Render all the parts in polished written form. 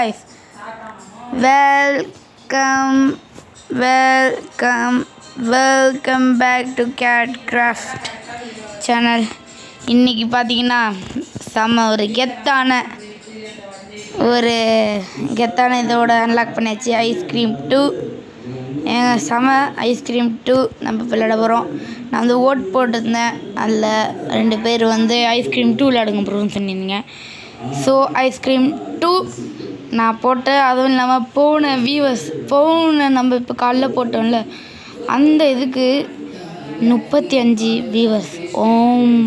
guys, welcome back to CatCraft channel. இன்னைக்கு பார்த்தீங்கன்னா ஒரு கெத்தான இதோட அன்லாக் பண்ணியாச்சு. ஐஸ்கிரீம் 2 ஐஸ்கிரீம் 2 நம்ம விளையாட போகிறோம். நான் வந்து ஓட் போட்டிருந்தேன், அதில் 2 பேர் வந்து ஐஸ்கிரீம் 2 விளையாடுங்க ப்ரோன்னு சொல்லியிருந்தீங்க. ஸோ ஐஸ்கிரீம் 2 நான் போட்டேன். அதுவும் இல்லாமல் போன நம்ம இப்போ காலைல போட்டோம்ல, அந்த இதுக்கு 35 viewers. Oh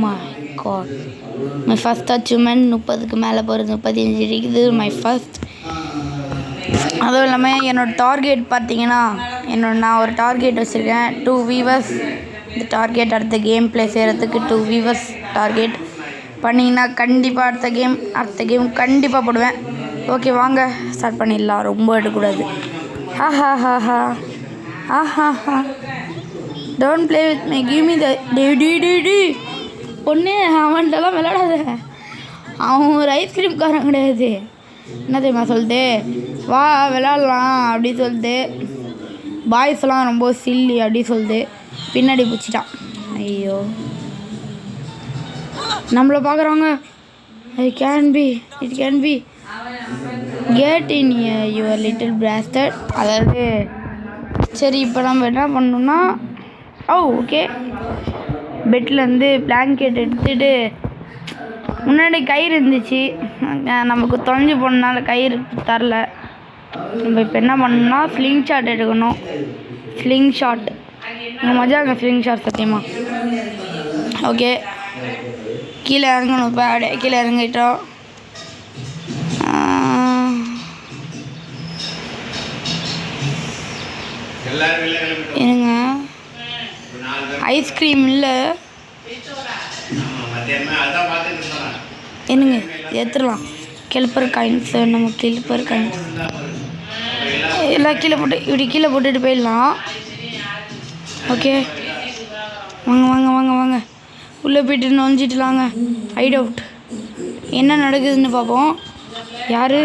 my god, my first achievement. 30க்கு மேலே போகிறது, 35 இருக்குது மை ஃபஸ்ட். அதுவும் இல்லாமல் என்னோடய டார்கெட் பார்த்தீங்கன்னா, நான் ஒரு டார்கெட் வச்சுருக்கேன், 2 வியூவர்ஸ். இந்த டார்கெட் அடுத்த கேம் ப்ளே செய்கிறதுக்கு 2 வியூவர்ஸ் டார்கெட் பண்ணிங்கன்னா கண்டிப்பாக அடுத்த கேம் கண்டிப்பாக போடுவேன். ஓகே, வாங்க ஸ்டார்ட் பண்ணிடலாம். ரொம்ப எடுக்கக்கூடாது. Don't play with me, give me the டி பொண்ணு. அவன்கிட்டலாம் விளையாடாத, அவன் ஒரு ஐஸ்கிரீம்காரன் கிடையாது. என்ன தெரியுமா சொல்லிட்டு, வா விளையாடலாம் அப்படி சொல்லிட்டு, பாய்ஸ்லாம் ரொம்ப சில்லி அப்படி சொல்லிட்டு பின்னாடி பிடிச்சிட்டான். ஐயோ, நம்மளை பார்க்குறாங்க. It can be get in your little frustrated. அதாவது சரி, இப்போ நம்ம என்ன பண்ணோம்னா, ஓகே, பெட்லேருந்து பிளாங்கெட் எடுத்துகிட்டு, முன்னாடி கயிறு இருந்துச்சு, நமக்கு தொலைஞ்சு போனதுனால கயிறு தரல. நம்ம இப்போ என்ன பண்ணணும்னா ஸ்லிங் ஷாட் எடுக்கணும். ஸ்லிங் ஷாட் மஜாங்க, ஸ்லிங் ஷாட் சத்தியமாக. ஓகே, கீழே இறங்கணும். இப்போ அப்படியே கீழே இறங்கிட்டோம். என்னங்க ஐஸ்கிரீம் இல்லை என்னங்க, எடுத்துடலாம். கிளப்பர் காயின்ஸ், நம்ம கிளப்பர் காயின்ஸ் எல்லாம் கீழே போட்டு இப்படி கீழே போட்டுட்டு போயிடலாம். ஓகே, வாங்க உள்ளே போய்ட்டு நுழைஞ்சிட்டுலாங்க. ஹைட் அவுட் என்ன நடக்குதுன்னு பார்ப்போம். யார்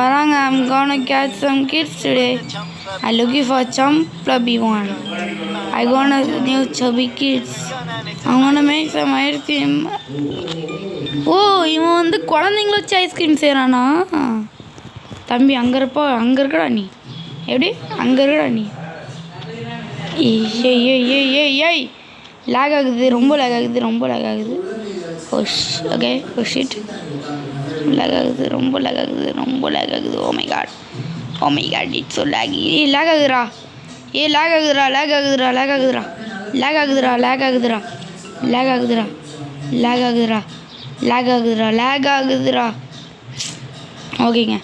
வராங்க? I'm gonna catch some kids today. I'm looking for chubby one. I gonna new chubby kids. I'm gonna make some ice cream. இவன் வந்து குழந்தைங்கள வச்சு ஐஸ்கிரீம் செய்கிறானா? தம்பி அங்கே இருக்கடா நீ. எப்படி அங்கே இருக்கடா நீ? ஏய் லேக் ஆகுது, ரொம்ப லேக் ஆகுது. ஓகே, ஷிட், லேக் ஆகுது, ரொம்ப லேக் ஆகுது. Oh my god, it's so lag ஆகுதுடா. லேக் ஆகுதுடா. ஓகேங்க,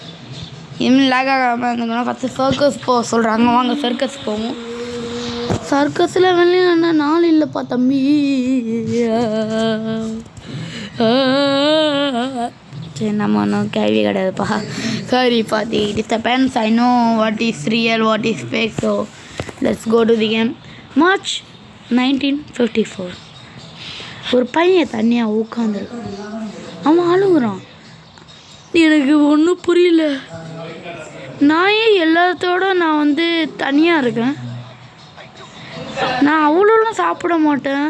இனிமேல் லேக் ஆகாமல் இருந்துக்கணும். ஃபஸ்ட்டு சர்க்கஸ் போக சொல்கிறாங்க, வாங்க சர்க்கஸ் போவோம். சர்க்கஸில் வெளியான நாள் இல்லைப்பா தம்பி. சரி, நம்ம ஒன்றும் கேள்வி கிடையாதுப்பா. சரி பாத்தி, it depends. I know what is real, what is fake. So let's go to the game. March 1954. ஒரு பையன் தனியாக உட்காந்துருக்கான். அவன் அழுகுறான். எனக்கு ஒன்றும் புரியல. நான் ஏன் எல்லாத்தோட நான் வந்து தனியாக இருக்கேன்? நான் அவ்வளோலாம் சாப்பிட மாட்டேன்,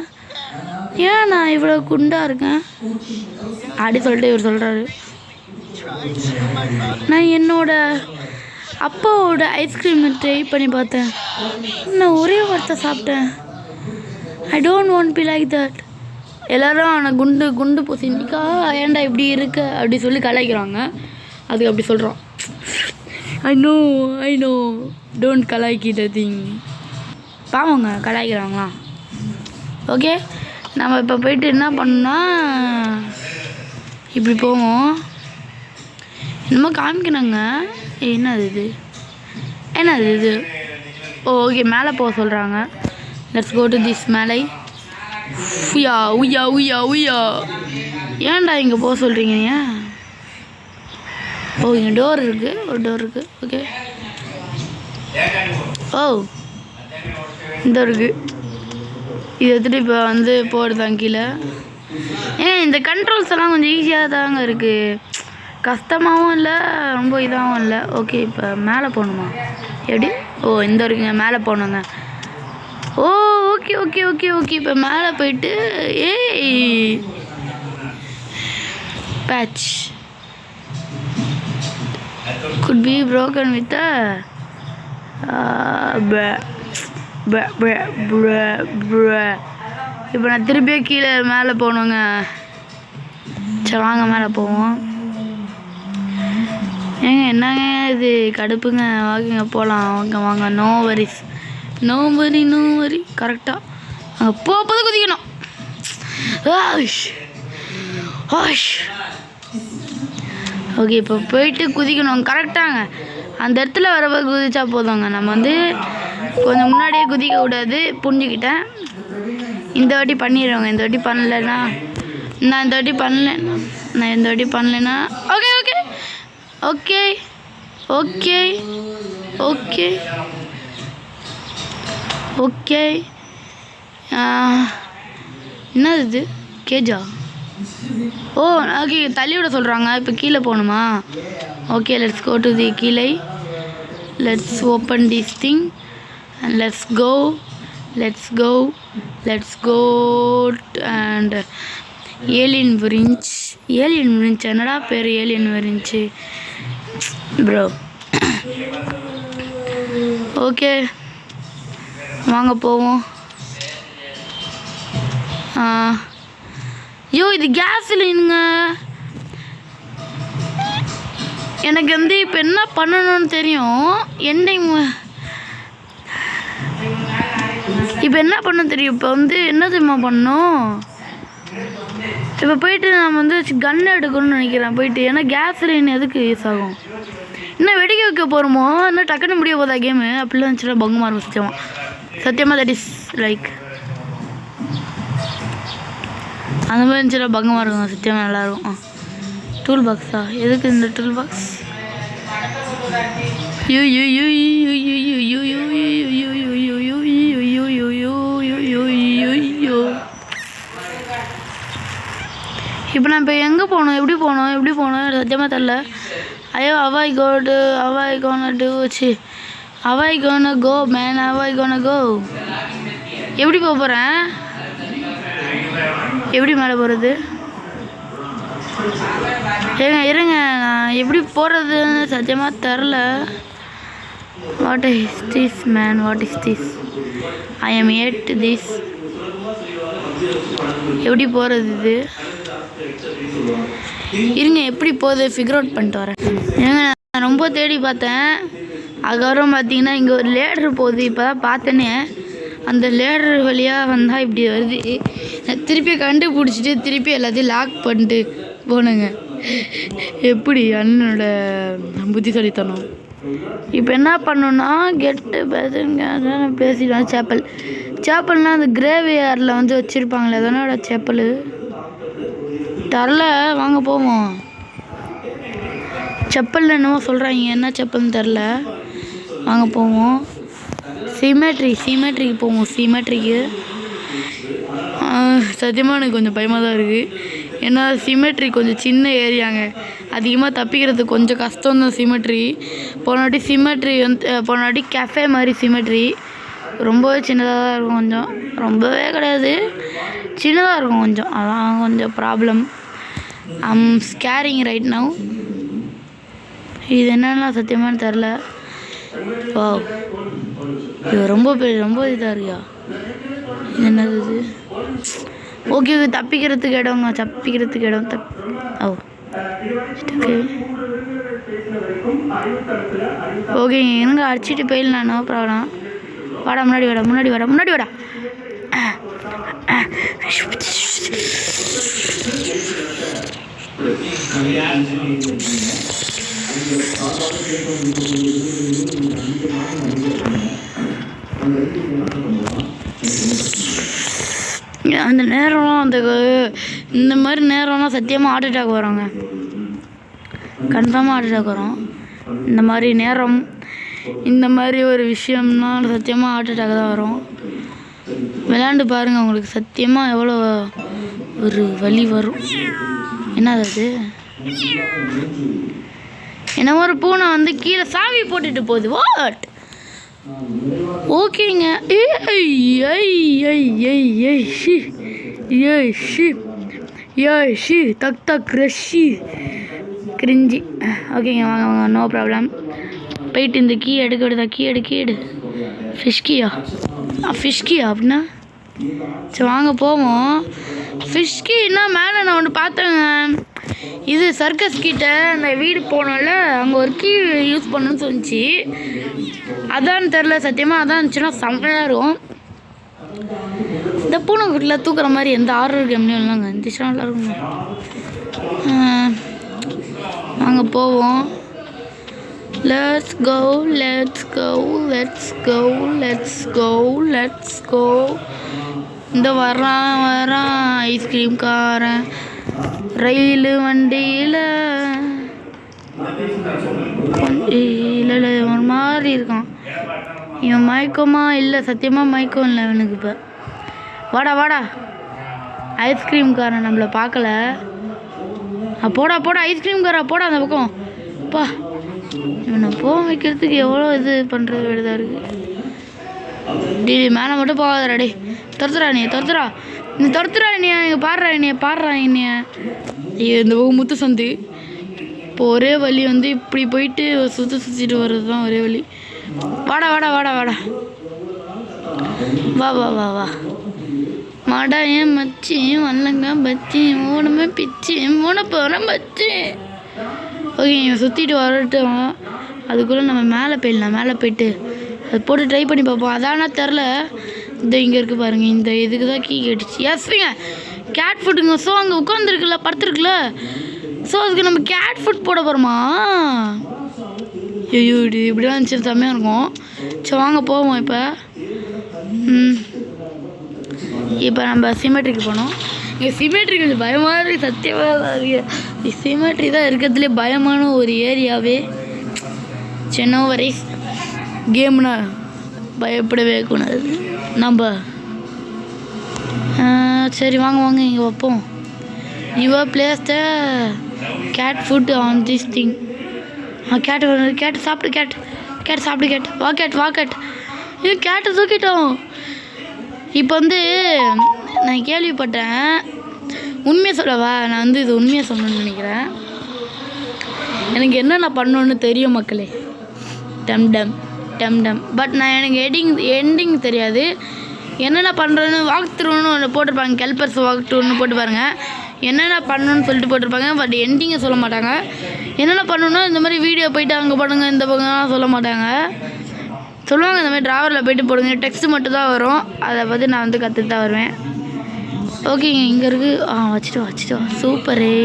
ஏன் நான் இவ்வளோ குண்டாக இருக்கேன் அப்படி சொல்லிட்டு இவர் சொல்கிறாரு. நான் என்னோட அப்பாவோட ஐஸ்கிரீமை ட்ரை பண்ணி பார்த்தேன், நான் ஒரே வார்த்தை சாப்பிட்டேன். I don't want be like that. எல்லோரும் நான் குண்டு பூசிக்கா ஏன்டா இப்படி இருக்க அப்படி சொல்லி கலாய்க்கிறாங்க. அதுக்கு அப்படி சொல்கிறான். ஐ நோ டோன்ட் கலாய்க் இட் திங். பாவங்க கலாய்க்கிறாங்களா? ஓகே, நம்ம இப்போ போயிட்டு என்ன பண்ணோம்னா, இப்படி போவோம். என்னமோ காமிக்கணுங்க. என்னது இது? ஓகே, மேலே போக சொல்கிறாங்க. லெட்ஸ் கோ டு திஸ் மேலே. உய்யா ஏன்டா இங்கே போக சொல்கிறீங்க? இங்கே டோர் இருக்குது. ஓகே, இந்த இருக்குது. இது எடுத்துகிட்டு இப்போ வந்து போடுதான் கீழே. இந்த கண்ட்ரோல்ஸ் எல்லாம் கொஞ்சம் ஈஸியாக தாங்க இருக்குது. கஷ்டமாகவும் இல்லை, ரொம்ப இதாகவும் இல்லை. ஓகே, இப்போ மேலே போகணுமா? எப்படி? ஓ, இந்த வரைக்குங்க மேலே போகணுங்க. ஓ, ஓகே ஓகே ஓகே ஓகே. இப்போ மேலே போயிட்டு ஏய் batch could be broken with a இப்போ நான் திருப்பியே கீழே மேலே போகணுங்க. சரி வாங்க மேலே போவோம். ஏங்க என்னங்க இது கடுப்புங்க. வாங்குங்க போகலாம். வாங்க வாங்க. நோ வரிஸ், நோ வரி. கரெக்டாக அங்கே போப்பதை குதிக்கணும். ஓகே, இப்போ போயிட்டு குதிக்கணும். கரெக்டாங்க அந்த இடத்துல வரப்போ குதிச்சா போதுங்க. நம்ம வந்து கொஞ்சம் முன்னாடியே குதிக்க கூடாது, புரிஞ்சுக்கிட்டேன். இந்த வாட்டி பண்ணிடுவாங்க. இந்த வாட்டி பண்ணலைன்னா நான் இந்த வாட்டி பண்ணலைன்னா okay okay okay okay okay okay. என்னது இது? கேஜா? ஓ, ஓகே, தள்ளி விட சொல்கிறாங்க. இப்போ கீழே போகணுமா? Okay, let's go to the கீழே. Let's open this thing and let's go and alien விரிஞ்ச். என்னடா பேர் ஏலியன் விரிஞ்சு ப்ரோ? ஓகே வாங்க போவோம். ஐயோ, இது கேஸ் இல்லைங்க. எனக்கு வந்து இப்போ என்ன பண்ணணும்னு தெரியும். இப்போ என்ன பண்ண தெரியும். இப்போ வந்து என்ன தெரியுமா பண்ணணும்? இப்போ போயிட்டு நான் வந்து கன் எடுக்கணும்னு நினைக்கிறேன் போயிட்டு. ஏன்னா கேஸ் லைன் எதுக்கு யூஸ் ஆகும்? இன்னும் வெடிக்க வைக்க போகிறோமோ? இன்னும் டக்குன்னு முடிய போதா கேமு? அப்படிலாம் இருந்துச்சுன்னா பங்கமாக இருக்கும் சத்தியமாக. தட் இஸ் லைக் அந்த மாதிரி இருந்துச்சுன்னா பங்கமாக இருக்கும் சத்தியமாக. நல்லாயிருக்கும். டூல் பாக்ஸா? எதுக்கு இந்த டூல் பாக்ஸ்? இப்போ நான் இப்போ எங்கே போகணும்? எப்படி போகணும்? சத்தியமாக தெரில. ஐயோ, அவாய் கோன கோ மேன். கோ எப்படி போகிறேன்? எப்படி மேலே போகிறது? இருங்க நான் எப்படி போகிறதுன்னு சத்தியமாக தெரில. What is this man? I am ate this. எப்படி போகிறது இது? இருங்க எப்படி போகுது ஃபிகர் அவுட் பண்ணிட்டு வரேன். ஏங்க நான் ரொம்ப தேடி பார்த்தேன். அதுக்கப்புறம் பார்த்தீங்கன்னா இங்கே ஒரு லேடர் போகுது. இப்போ தான் பார்த்தேனே. அந்த லேடர் வழியாக வந்தால் இப்படி வருது. நான் திருப்பி கண்டுபிடிச்சிட்டு திருப்பி எல்லாத்தையும் லாக் பண்ணிட்டு போனேங்க. எப்படி அண்ணனோட புத்திசாலித்தனம். இப்போ என்ன பண்ணணுன்னா கெட்டு பேசுங்க பேசிடுவேன். சேப்பல்னால் அந்த கிரேவியாரில் வந்து வச்சுருப்பாங்களே அதனோட சேப்பல் தரல. வாங்க போவோம். செப்பல் என்னவோ சொல்கிறாங்க. என்ன செப்பல்னு தெரில. வாங்க போவோம். சிமெட்ரிக்கு போவோம். சத்தியமாக எனக்கு கொஞ்சம் பயமாக தான் இருக்குது. ஏன்னா சிமெட்ரி கொஞ்சம் சின்ன ஏரியாங்க. அதிகமாக தப்பிக்கிறதுக்கு கொஞ்சம் கஷ்டம் தான் சிமெட்ரி. போன வாட்டி கஃபே மாதிரி சிமெட்ரி ரொம்பவே சின்னதாக தான் இருக்கும். கொஞ்சம் ரொம்பவே கிடையாது, சின்னதாக இருக்கும் கொஞ்சம். அதான் கொஞ்சம் problem. I'm scarring right now. இது என்னன்னா சத்தியமாக தெரில. வா, இது ரொம்ப இதாக இருக்கியா? இது என்னது இது? ஓகே, தப்பிக்கிறதுக்கு இடம். ஓ ஓகே என்னங்க அடிச்சுட்டு போயிடலாம். No problem. வாடா முன்னாடி வாடா. அந்த நேரம் இந்த மாதிரி நேரம்லாம் சத்தியமாக ஹார்ட் அட்டாக் வரோங்க. கன்ஃபார்மாக ஹார்ட் அட்டாக் வரும். இந்த மாதிரி நேரம் இந்த மாதிரி ஒரு விஷயம்னா சத்தியமாக ஹார்ட் அட்டாக் தான் வரும். விளையாண்டு பாருங்கள், உங்களுக்கு சத்தியமாக எவ்வளோ ஒரு வலி வரும். என்னது அது? என்ன ஒரு பூனை வந்து கீழே சாவி போட்டுட்டு போகுது. வாட்? ஓகேங்க. தக் தக் ரஷி கிரிஞ்சி. ஓகேங்க, வாங்க வாங்க, நோ ப்ராப்ளம். போயிட்டு இந்த கீ எடுக்க விடுதா? கீ எடு. ஃபிஷ்கியா அப்படின்னா சரி வாங்க போவோம். ஃபிஷ்கின்னா மேலே நான் ஒன்று பார்த்தேங்க. இது சர்க்கஸ் கிட்ட அந்த வீடு போனோம்ல, அங்கே ஒரு கீ யூஸ் பண்ணணும்னு சொன்னிச்சு. அதான்னு தெரில, சத்தியமாக அதான் இருந்துச்சுன்னா செம்மையாக இருக்கும். இந்த பூனை வீட்டில் தூக்குற மாதிரி எந்த ஆர்டர் கேம்லையும் இல்லைங்க, இருந்துச்சுன்னா நல்லா இருக்குங்க. நாங்கள் போவோம். Let's go. இந்த வரான் ஐஸ்கிரீம் காரன் ரயில் வண்டியில் ஒரு மாதிரி இருக்கான். இவன் மயக்கமா? இல்லை, சத்தியமாக மயக்கம் இல்லை இவனுக்கு. இப்போ வாடா ஐஸ்கிரீம் காரன் நம்மளை பார்க்கல. போடா ஐஸ்கிரீம் காரா, போடா அந்த பக்கம். அப்பா, இவனை போக வைக்கிறதுக்கு எவ்வளோ இது பண்ணுறது வேண்டியதாக இருக்குது. மேலே மட்டும் போகாதடா. டே துரத்துறா நீ இங்கே பாடுறா என்னைய. இந்த முத்து சந்து இப்போ ஒரே வழி வந்து இப்படி போயிட்டு சுற்றிட்டு வர்றது தான் ஒரே வழி. வாடா வா மாடா ஏன் மச்சி வல்லங்க பச்சி மூணுமே பிச்சு மூணு போகிறேன் பச்சி. ஓகே, இவன் சுற்றிட்டு வரட்டும். அதுக்குள்ளே நம்ம மேலே போயிட்டு அது போட்டு ட்ரை பண்ணி பார்ப்போம். அதானா தெரில. இந்த இங்கே இருக்குது பாருங்கள், இந்த இதுக்கு தான் கீ கேட்டுச்சு. எஸ்ங்க, கேட் ஃபுட்டுங்க. ஸோ அங்கே உட்காந்துருக்குல்ல, படுத்துருக்குல்ல. ஸோ அதுக்கு நம்ம கேட் ஃபுட் போட போகிறோமா? ஐயோ, இப்படிலாம் இருந்துச்சு செம்மையாக இருக்கும். சரி வாங்க போவோம். இப்போ நம்ம சிமெட்ரிக்கு போனோம். இங்கே சிமெட்ரி கொஞ்சம் பயமாக இருக்குது, சத்தியமாக. சிமெட்ரி தான் இருக்கிறதுலே பயமான ஒரு ஏரியாவே. சென்னோ வரைஸ் கேம்னா பயப்படவே கூடாது நம்ம. சரி வாங்க இங்கே வைப்போம். Your place the gate food on this thing. கேட்டு சாப்பிடு. வா கேட். இது கேட்டை தூக்கிட்டோம். இப்போ வந்து நான் கேள்விப்பட்டேன், உண்மையை சொல்லவா? நான் வந்து இது உண்மையாக சொல்லணும்னு நினைக்கிறேன். எனக்கு என்னென்ன பண்ணணுன்னு தெரியும் மக்களே. டம் பட் நான் எனக்கு எண்டிங் தெரியாது. என்னென்ன பண்ணுறேன்னு வாக் த்ரூன்னு ஒன்று போட்டிருப்பாங்க. கெல்பர்ஸ் வாக் த்ரூன்னு போட்டு பாருங்கள். என்னென்ன பண்ணணுன்னு சொல்லிட்டு போட்டிருப்பாங்க. பட் எண்டிங்கை சொல்ல மாட்டாங்க. என்னென்ன பண்ணணுன்னா இந்த மாதிரி வீடியோ போய்ட்டு அங்கே போடுங்க, இந்த பக்கம் சொல்ல மாட்டாங்க. சொல்லுவாங்க இந்த மாதிரி டிராவரில் போய்ட்டு போடுங்க, டெக்ஸ்ட் மட்டும் தான் வரும். அதை பற்றி நான் வந்து கற்றுட்டு தான் வருவேன். ஓகேங்க, இங்கே இருக்குது. வச்சுட்டு வா. சூப்பரே.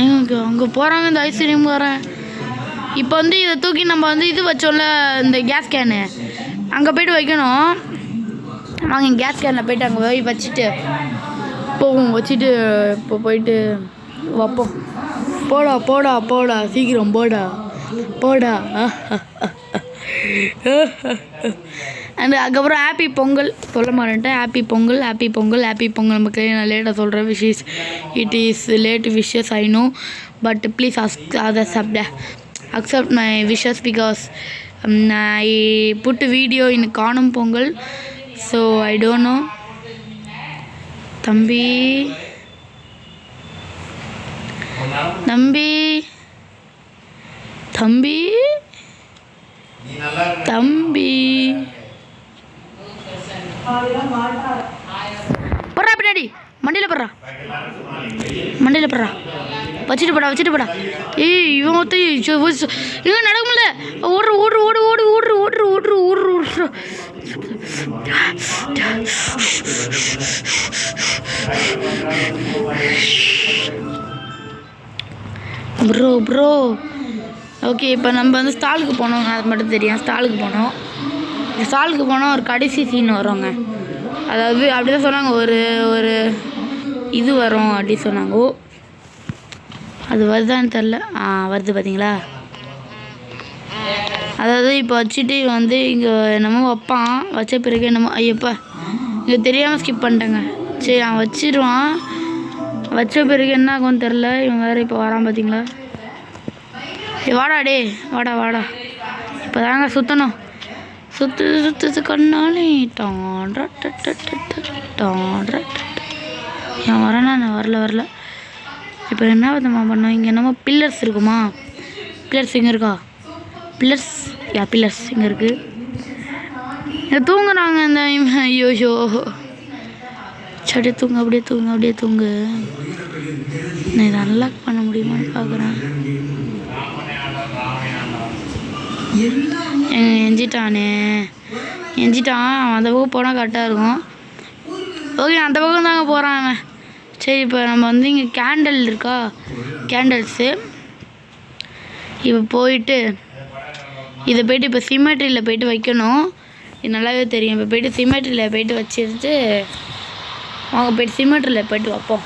எங்க அங்கே போகிறாங்க இந்த ஐஸ்கிரீம் வரேன். இப்போ வந்து இதை தூக்கி நம்ம வந்து இது வச்சோம்ல, இந்த கேஸ் கேனு அங்கே போய்ட்டு வைக்கணும். வாங்க கேஸ் கேனில் போய்ட்டு அங்கே போய் வச்சுட்டு போவோம். இப்போ போயிட்டு வைப்போம். போடா சீக்கிரம் போடா. அண்ட் அதுக்கப்புறம் ஹாப்பி பொங்கல் சொல்ல மாட்டேன். ஹாப்பி பொங்கல் மக்களே. நான் லேட்டாக சொல்கிறேன். It is late wishes I know, but please accept my wishes because I put a video in காணும் Pongal, so I don't know. தம்பி போடுறா பின்னாடி. மண்டியில் போடுறா. வச்சுட்டு போடா. ஏய் இவன் இவங்க நடக்க முடியல. ஓடுற. ப்ரோ ஓகே, இப்போ நம்ம வந்து ஸ்டாலுக்கு போனோம். அது மட்டும் தெரியும். ஸ்டாலுக்கு போனால் ஒரு கடைசி சீன் வருங்க. அதாவது அப்படி தான் சொன்னாங்க, ஒரு இது வரும் அப்படி சொன்னாங்க. அது வருதான்னு தெரில. வருது பார்த்தீங்களா? அதாவது இப்போ வச்சுட்டு வந்து இங்கே என்னமோ வைப்பான். வச்ச பிறகு என்னமோ ஐயப்பா இங்கே தெரியாமல் ஸ்கிப் பண்ணிட்டேங்க. சரி அவன் வச்ச பிறகு என்ன ஆகும்னு தெரில. இவன் வேறு இப்போ வரான் பார்த்தீங்களா? வாடா டே, வாடா வாடா. இப்போ தாங்க சுற்றணும். சுற்று கண்ணாலே டான்ட்ரா டான்ட்ரா. ஏன் வரேன்னா நான் வரல. இப்போ என்ன விதமா பண்ணோம்? இங்கே என்னமோ பில்லர்ஸ் இருக்குமா? பில்லர்ஸ் இங்கே இருக்கா? பில்லர்ஸ் இங்கே இருக்குது. இங்கே தூங்குறாங்க இந்த ஐயோ. சரி அப்படியே தூங்கு. நான் இதை அன்லாக் பண்ண முடியுமான்னு பார்க்குறேன். எஞ்சிட்டான். அந்த பக்கம் போனால் கரெக்டாக இருக்கும். ஓகே, அந்த பக்கம் தாங்க போகிறான் அவன். சரி, இப்போ நம்ம வந்து இங்கே கேண்டில் இருக்கா? கேண்டில்ஸு இப்போ போயிட்டு இதை போய்ட்டு இப்போ சிமெட்ரியில் போய்ட்டு வைக்கணும். இது நல்லாவே தெரியும். இப்போ போய்ட்டு சிமெட்ரியில் போய்ட்டு வச்சுட்டு அவங்க போய்ட்டு சிமெட்ரியில் போய்ட்டு வைப்போம்.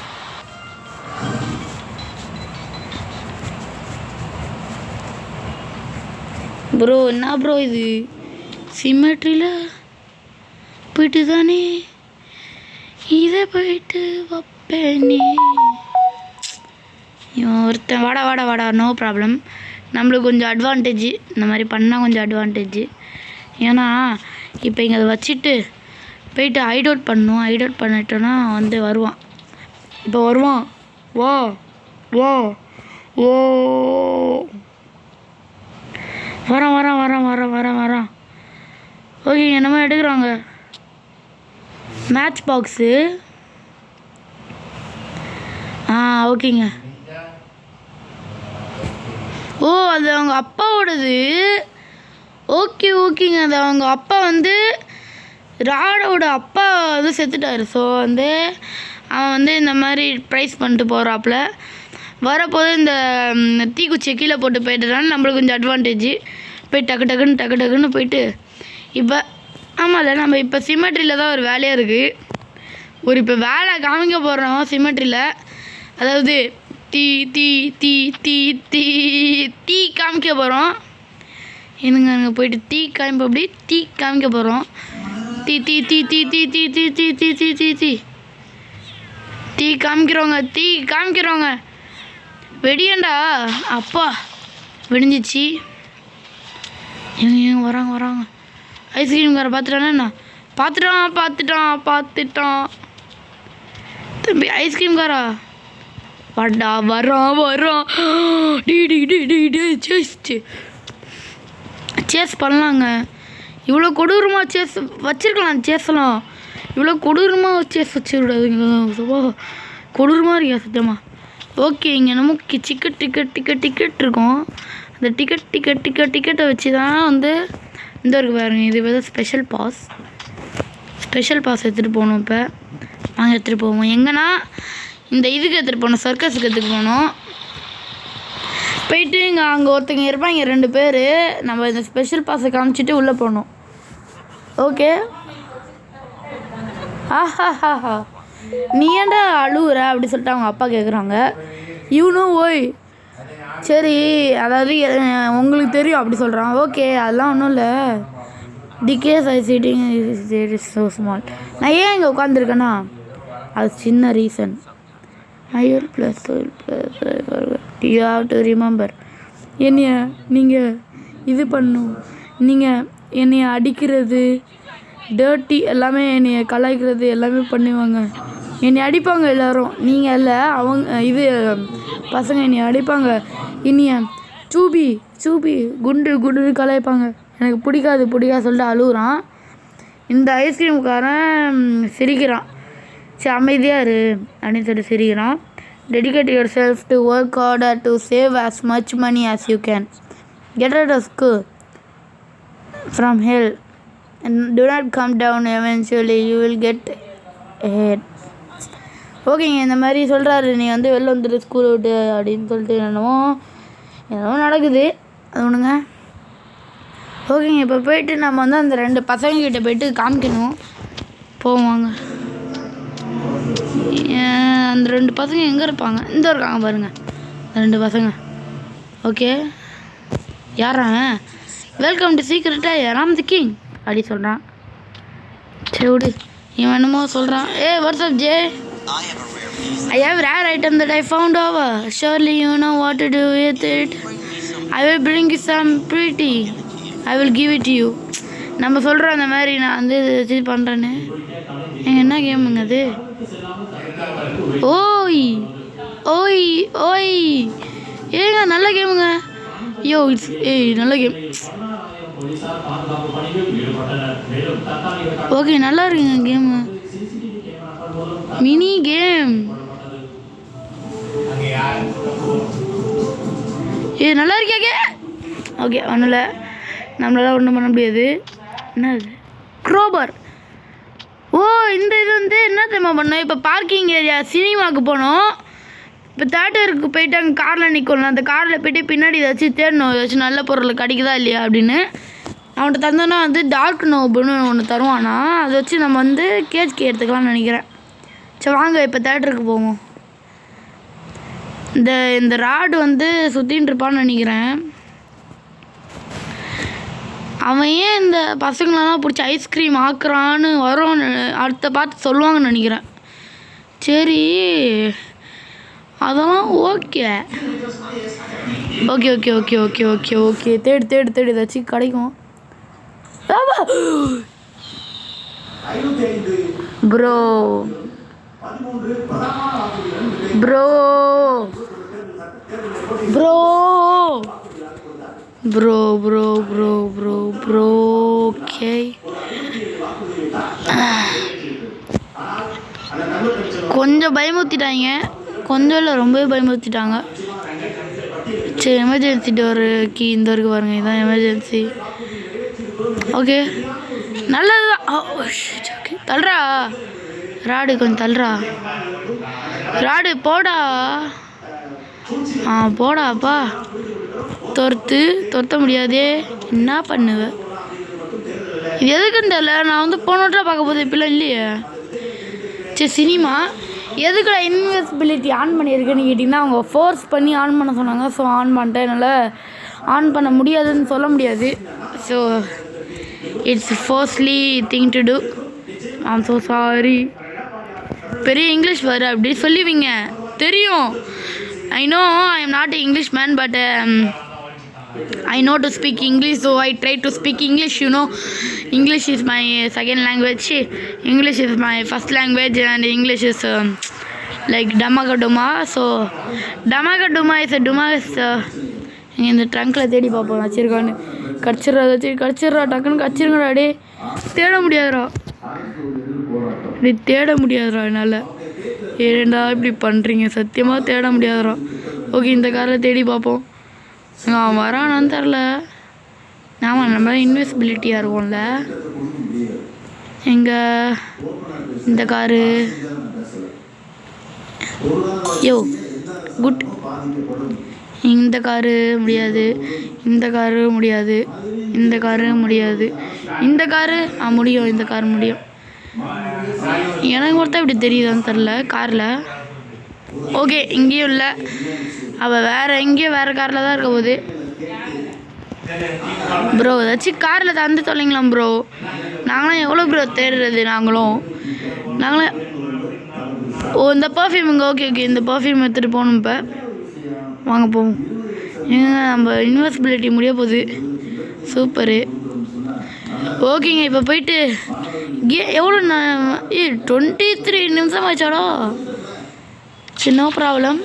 ப்ரோ என்ன ப்ரோ இது? சிமெட்ரியில் போய்ட்டு தானே இதை போய்ட்டு வைப்பேனே. இவன் ஒருத்தன் வாடா நோ ப்ராப்ளம். நம்மளுக்கு கொஞ்சம் அட்வான்டேஜ், இந்த மாதிரி பண்ணால் கொஞ்சம் அட்வான்டேஜ். ஏன்னா இப்போ இங்கே அதை வச்சுட்டு போய்ட்டு ஹைட் அவுட் பண்ணணும். ஹைட் அவுட் பண்ணிட்டோன்னா வந்து வருவான். இப்போ வருவான். வா வரான். ஓகே, என்னமோ எடுக்கிறாங்க. Match box. ஓகேங்க. அது அவங்க அப்பாவோடது. ஓகேங்க. அது அவங்க அப்பா வந்து ராடோட அப்பா வந்து செத்துட்டார். ஸோ வந்து அவன் வந்து இந்த மாதிரி ப்ரைஸ் பண்ணிட்டு போகிறாப்புல. வரப்போது இந்த தீக்குச்சியை கீழே போட்டு போயிட்டுறான்னு நம்மளுக்கு கொஞ்சம் அட்வான்டேஜ். போய் டக்கு டக்குன்னு போயிட்டு இப்போ ஆமாம்ல, நம்ம இப்போ சிமெட்ரியில் தான் ஒரு வேலையாக இருக்குது. இப்போ வேலை காமிக்க போகிறோம் சிமெட்ரியில். அதாவது தீ காமிக்க போகிறோம். என்னங்க அங்கே போயிட்டு தீ காமிக்க போகிறோம். தீ காமிக்கிறோங்க. வெடியண்டா அப்பா, வெடிஞ்சிச்சு. இவங்க வராங்க. ஐஸ்கிரீம் காரை பார்த்துட்டானா? பார்த்துட்டான். தம்பி ஐஸ்கிரீம் காரா வாடா, வரான். சேஸ் பண்ணலாங்க. இவ்வளோ கொடூரமாக சேஸ் வச்சுருக்கலாம். சேஸ்லாம் இவ்வளோ கொடூரமாக சேஸ் வச்சுவிடாதுங்க. கொடூரமாக இருக்கியா சுத்தமாக. ஓகே, இங்கே என்னமோ டிக்கெட் இருக்கும். அந்த டிக்கெட்டை வச்சு தான் வந்து இந்த இருக்குது பாருங்க. இது வந்து ஸ்பெஷல் பாஸ் எடுத்துகிட்டு போகணும். இப்போ வாங்க எடுத்துகிட்டு போவோம். எங்கன்னா இந்த இதுக்கு எடுத்துகிட்டு போகணும், சர்க்கஸுக்கு எடுத்துகிட்டு போகணும். போயிட்டு அங்கே ஒருத்தங்க இருப்பாங்க 2 பேர். நம்ம இந்த ஸ்பெஷல் பாஸை காமிச்சிட்டு உள்ளே போகணும். ஓகே. நீ ஏன்டா அழுகுற அப்படி சொல்லிட்டு அவங்க அப்பா கேட்குறாங்க. ஓய் சரி, அதாவது உங்களுக்கு தெரியும் அப்படி சொல்கிறான். ஓகே, அதெல்லாம் ஒன்றும் இல்லை. Decays I sitting is so small. நான் ஏன் இங்கே உட்காந்துருக்கேன்னா அது சின்ன reason. You have to remember. என்னைய நீங்கள் இது பண்ணும், நீங்கள் என்னைய அடிக்கிறது, டர்ட்டி எல்லாமே, என்னைய கலாய்க்கிறது எல்லாமே பண்ணுவாங்க. என்னை அடிப்பாங்க எல்லோரும். நீங்கள் இல்லை, அவங்க இது பசங்க என்னை அடிப்பாங்க. இனிய சூபி குண்டு கலாய்ப்பாங்க. எனக்கு பிடிக்காது சொல்லிட்டு அழுகுறான். இந்த ஐஸ்கிரீம்காரன் சிரிக்கிறான். சரி அமைதியாக இரு அப்படின்னு சொல்லிட்டு சிரிக்கிறான். Dedicate your self to work harder to save as much money as you can. Get out of school from hell and do not come down. Eventually you will get ahead. ஓகேங்க, இந்த மாதிரி சொல்கிறாரு. நீ வந்து வெளில வந்துட்டு ஸ்கூல் விட்டு அப்படின்னு சொல்லிட்டு என்னமோ நடக்குது. அது ஒன்றுங்க. ஓகேங்க, இப்போ போயிட்டு நம்ம வந்து அந்த 2 பசங்கக்கிட்ட போயிட்டு காமிக்கணும். போவாங்க. அந்த 2 பசங்க எங்கே இருப்பாங்க? இந்த இருக்காங்க பாருங்கள், 2 பசங்க. ஓகே, யாரா? வெல்கம் டு சீக்ரெட்டா யாராம் தி கிங் அப்படி சொல்கிறான். சரி விடு, இவன் என்னமோ சொல்கிறான். WhatsApp J I have rare item that I found over. Surely you know what to do with it. I will bring you some pretty. I will give it to you. நம்ம சொல்கிறோம் அந்த மாதிரி நான் வந்து இது பண்ணுறேன்னு. என்ன கேமுங்க அது? ஓய் ஓய் ஓய் ஏங்க நல்ல கேமுங்க. யோ இட்ஸ் நல்ல கேம். ஓகே நல்லா இருக்குங்க கேமு. மினி கேம் நல்லா இருக்கியாக்கே. ஓகே ஒன்றும் இல்லை, நம்மளால ஒன்றும் பண்ண முடியாது. என்ன அது? க்ரோபர். ஓ இந்த இது வந்து என்ன தெரியுமா பண்ணோம், இப்போ பார்க்கிங் ஏரியா சினிமாவுக்கு போனோம். இப்போ தேட்டருக்கு போயிட்டு அங்கே காரில் நிற்கணும். அந்த காரில் போய்ட்டு பின்னாடி ஏதாச்சும் தேடணும், ஏதாச்சும் நல்ல பொருள் கிடைக்குதா இல்லையா அப்படின்னு. அவன்கிட்ட தந்தோன்னா வந்து டார்க் நோபுன்னு ஒன்று தருவானா, அதை வச்சு நம்ம வந்து கேஜ்கே எடுத்துக்கலாம்னு நினைக்கிறேன். சரி வாங்க இப்போ தேட்டருக்கு போவோம். இந்த ராடு வந்து சுற்றின்னு இருப்பான்னு நினைக்கிறேன். அவன் ஏன் இந்த பசங்களெல்லாம் பிடிச்சி ஐஸ்கிரீம் ஆக்குறான்னு வரோன்னு அடுத்த பார்த்து சொல்லுவாங்கன்னு நினைக்கிறேன். சரி அதெல்லாம் okay okay okay okay okay okay okay தேடு தேடு தேடு ஏதாச்சும் கிடைக்கும். Bro bro bro bro bro bro bro bro okay கொஞ்சம் பயமுறுத்திட்டாங்க, கொஞ்சம் இல்லை ரொம்பவே பயமுறுத்திட்டாங்க. சரி எமர்ஜென்சி டோரு கீ இந்த வரைக்கும் பாருங்க, இதுதான் எமர்ஜென்சி. ஓகே நல்லது தான். ஓகே தள்ளுறா ராடு, கொஞ்சம் தள்ளுறா ராடு, போடா. போடாப்பா. துரத்த முடியாதே, என்ன பண்ணுவேன். இது எதுக்குன்னு தெரியல, நான் வந்து போனோட்டா பார்க்க போது இப்பெல்லாம் இல்லையே. சரி சினிமா எதுக்குடா இன்விசிபிலிட்டி ஆன் பண்ணியிருக்குன்னு கேட்டிங்கன்னா, அவங்க ஃபோர்ஸ் பண்ணி ஆன் பண்ண சொன்னாங்க. ஸோ ஆன் பண்ணிட்டேன். என்னால் ஆன் பண்ண முடியாதுன்னு சொல்ல முடியாது. So it's forcely thing to do. I'm so sorry. பெரிய இங்கிலீஷ் வேறு அப்படி சொல்லுவீங்க தெரியும். I know I am not an Englishman, but I know to speak English, so I try to speak English, you know. English is my second language. English is my first language, and English is like Damagaduma. So Damagaduma is a Duma is இந்த ட்ரங்க்கில் தேடி பார்ப்போம் வச்சுருக்கான்னு. கடிச்சிட்றா டக்குன்னு கடிச்சிருங்கடா. டே தேட முடியாதுடா, இப்படி தேட முடியாதுடா என்னால். ஏன்டா இப்படி பண்ணுறீங்க, சத்தியமாக தேட முடியாதுடா. ஓகே இந்த காரில் தேடி பார்ப்போம். அவன் வரானான்னு தெரில. ஆமாம் நம்ம இன்விசிபிலிட்டியாக இருக்கும்ல. எங்கே இந்த காரு? யோ குட். இந்த காரு முடியாது, இந்த காரு முடியாது, இந்த காரு முடியாது, இந்த காரு முடியும், இந்த கார் முடியும். எனக்கு ஒருத்தர் இப்படி தெரியுதான்னு தெரில காரில். ஓகே இங்கேயும் இல்லை, அவள் வேறு எங்கேயும் வேறு காரில் தான் இருக்க போகுது. ப்ரோ ஏதாச்சும் காரில் தந்து தொலைங்களாம் ப்ரோ. நாங்களாம் எவ்வளோ ப்ரோ தேடுறது நாங்களும். இந்த பர்ஃப்யூமுங்க. ஓகே ஓகே இந்த பர்ஃப்யூம் எடுத்துகிட்டு போகணும். இப்போ வாங்க போவோம். ஏங்க நம்ம இன்விசிபிலிட்டி முடிய போகுது. சூப்பரு. ஓகேங்க இப்போ போயிட்டு எவ்வளோ 23 நிமிஷம் ஆச்சாடா. சின்ன ப்ராப்ளம்.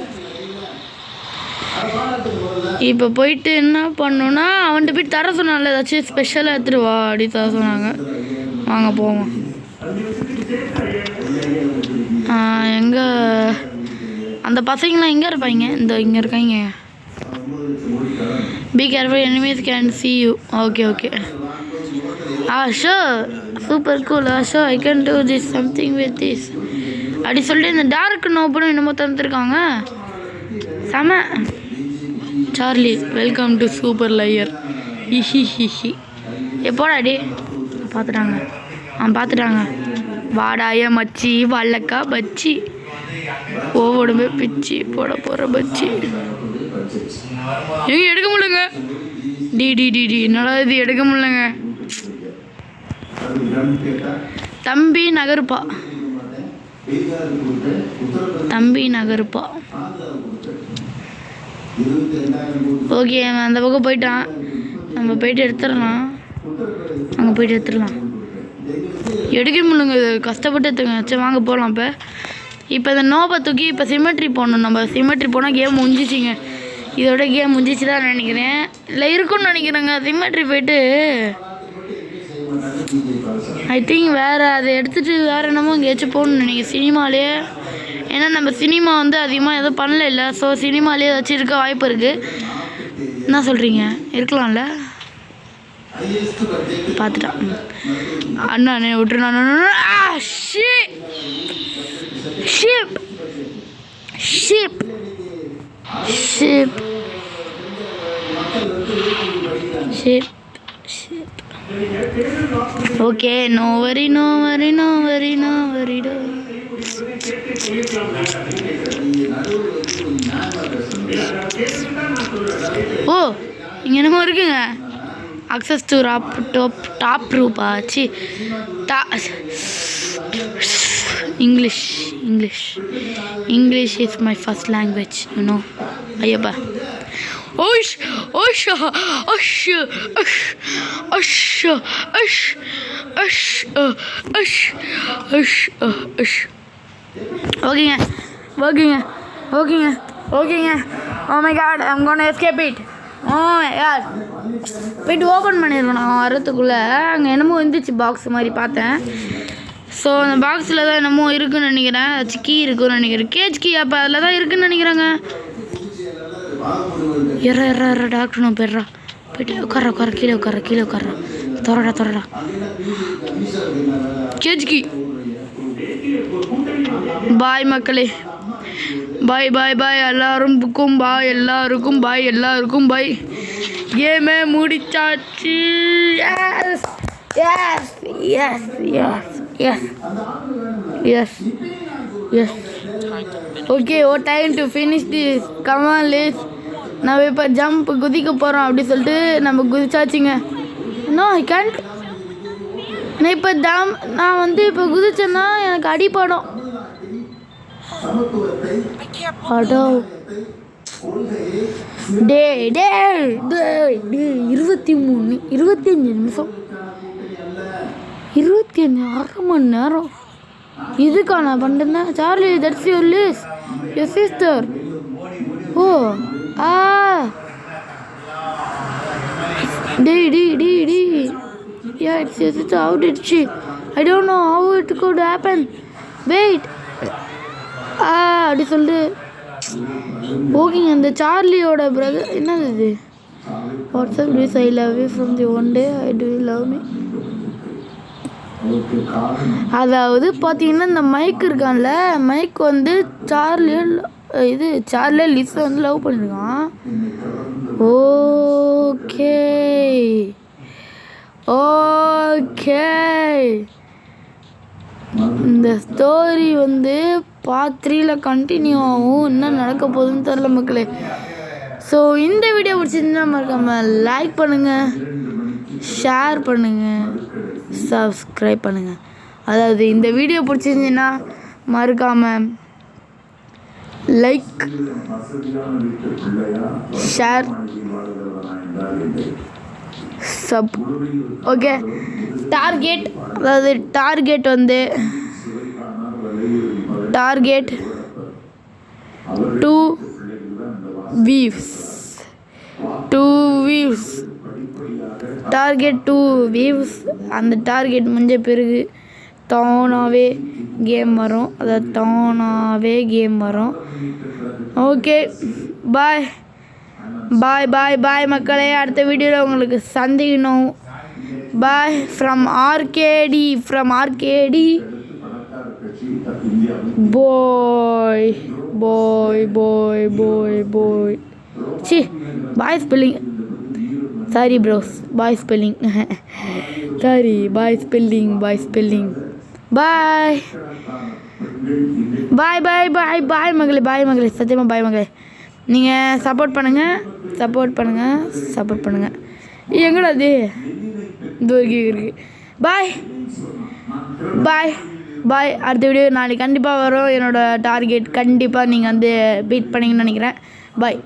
இப்போ போயிட்டு என்ன பண்ணோன்னா, அவன்கிட்ட போய்ட்டு தர சொன்னால ஏதாச்சும் ஸ்பெஷலாக எடுத்துகிட்டு வா அப்படி தர சொன்னாங்க. வாங்க போவோம். எங்கே அந்த பசங்களாம் எங்கே இருப்பாங்க? இங்கே இருக்காங்க. Be careful, enemies can see you. Okay okay. Sure, super cool. Sure I can do this something with this அப்படி சொல்லிட்டு இந்த டார்க் நோபுன்னு என்னமோ தந்துருக்காங்க. செம. Charlie welcome to super liar. ஹிஹி எப்போடா டே பார்த்துட்டாங்க. பார்த்துட்டாங்க. வாடாய மச்சி வல்லக்கா பச்சி ஓடுமே பிச்சி போட போகிற பச்சி. எங்க எடுக்க முடியலங்க. டி என்னடா இது எடுக்க முடியலங்க. தம்பி நகருப்பா. தம்பி நகருப்பா. ஓகே, அவன் அந்த பக்கம் போயிட்டான். நம்ம போயிட்டு எடுத்துடலாம். அங்கே போயிட்டு எடுத்துடலாம். எடுக்க முடியலங்க, கஷ்டப்பட்டு எடுத்துங்க. சரி வாங்க போகலாம். இப்போ இந்த நோபை தூக்கி இப்போ சிமெட்ரி போடணும். நம்ம சிமெட்ரி போனால் கேம் முடிஞ்சிச்சிங்க. இதோட கேம் முடிஞ்சிச்சு தான் நினைக்கிறேன். இல்லை இருக்குன்னு நினைக்கிறேங்க. சிமெட்ரி போயிட்டு ஐ திங்க் வேறு அதை எடுத்துகிட்டு வேறு என்னமோ எங்கேயாச்சும் போகணுன்னு நினைக்கிறேன் சினிமாலே. ஏன்னா நம்ம சினிமா வந்து அதிகமாக எதுவும் பண்ணல இல்லை. ஸோ சினிமாலே ஏதாச்சும் இருக்க வாய்ப்பு இருக்குது. என்ன சொல்கிறீங்க? இருக்கலாம்ல? பார்த்துட்டான் அண்ணாண்ணே விட்டுருண்ணா. Ship ship ship ship ship ship. Okay, no worry no worry no worry no worry டோ. ஓ, இங்கே என்னமோ இருக்குங்க. அக்சஸ் டு டாப் ரூப்பா. சி English English English is my first language, you know. ஐயப்பா. ஓஷ் ஓஷ் அஷ் அஷ் அஷ் அஷ் அஷ் அஷ் அஷ் அஷ். ஓகேங்க ஓகேங்க ஓகேங்க ஓகேங்க. Oh my god, I'm gonna escape it. ஓ யார் போய்ட்டு ஓப்பன் பண்ணியிருக்கோம். நான் வரத்துக்குள்ளே அங்கே என்னமோ இருந்துச்சு, பாக்ஸ் மாதிரி பார்த்தேன். ஸோ அந்த பாக்ஸில் தான் என்னமோ இருக்குதுன்னு நினைக்கிறேன். ஏதாச்சும் கீ இருக்குன்னு நினைக்கிறேன். Cage key. அப்போ அதில் தான் இருக்குதுன்னு நினைக்கிறேங்க. எற டாக்டர் நான் போய்ட்றா. போய்ட்டு உட்கார கீழே உட்கார. தொடடா கேஜ் கீ. பாய் மக்களே, பாய் பாய் பாய் எல்லாருக்கும் பாய், எல்லாருக்கும் பாய். கேமே முடிச்சாச்சு. Yes yes yes yes yes yes yes. Okay, oh time to finish this. Come on லேஸ். நம்ம இப்போ ஜம்ப் குதிக்க போகிறோம் அப்படி சொல்லிட்டு நம்ம குதிச்சாச்சுங்க. நோ ஐ கேன்ட். நான் வந்து இப்போ குதிச்சேன்னா எனக்கு அடிப்படும். அடோ டே 23 25 நிமிஷம் 25 அரை மணி நேரம் இதுக்கா நான் பண்ணிருந்தேன். Charlie, that's your Liz, your sister. Oh டே yeah, it's your sister. How did she? I don't know how it could happen. Wait. அப்படி சொல்லிட்டு ஓகேங்க. இந்த சார்லியோட பிரதர் என்னது இது? WhatsApp please, I love you from the one day I to love me. அதாவது பார்த்தீங்கன்னா இந்த மைக் இருக்கான்ல, மைக் வந்து சார்லியே லிஸை வந்து லவ் பண்ணியிருக்கான். ஓகே இந்த ஸ்டோரி வந்து பார்ட் 3ல் கண்டினியூ ஆகும். என்ன நடக்க போகுதுன்னு தெரில மக்களே. ஸோ இந்த வீடியோ பிடிச்சிருந்தா மறக்காமல் லைக் பண்ணுங்கள், ஷேர் பண்ணுங்கள், சப்ஸ்கிரைப் பண்ணுங்கள். அதாவது இந்த வீடியோ பிடிச்சிருந்துச்சுன்னா மறக்காமல் like, share, sub. Okay, target வந்து 2 views. Target 2 views. அந்த டார்கெட் முடிஞ்ச பிறகு தானாகவே கேம் வரும். ஓகே, பாய் பாய் பாய் பாய் மக்களே. அடுத்த வீடியோவில் உங்களுக்கு சந்திக்கணும். Bye from RKD. Bye bye bye bye bye. சி bye spelling, sorry bros, bye spelling sorry, bye spelling bye bye bye bye bye மகளே, சத்தியமாக பாய் மகளே. நீங்கள் சப்போர்ட் பண்ணுங்கள். எங்கடா அது? இந்த இருக்குது. பாய். பாய். அடுத்த வீடியோ நாளைக்கு கண்டிப்பாக வரும். என்னோடய டார்கெட் கண்டிப்பாக நீங்கள் வந்து பீட் பண்ணிங்கன்னு நினைக்கிறேன். பாய்.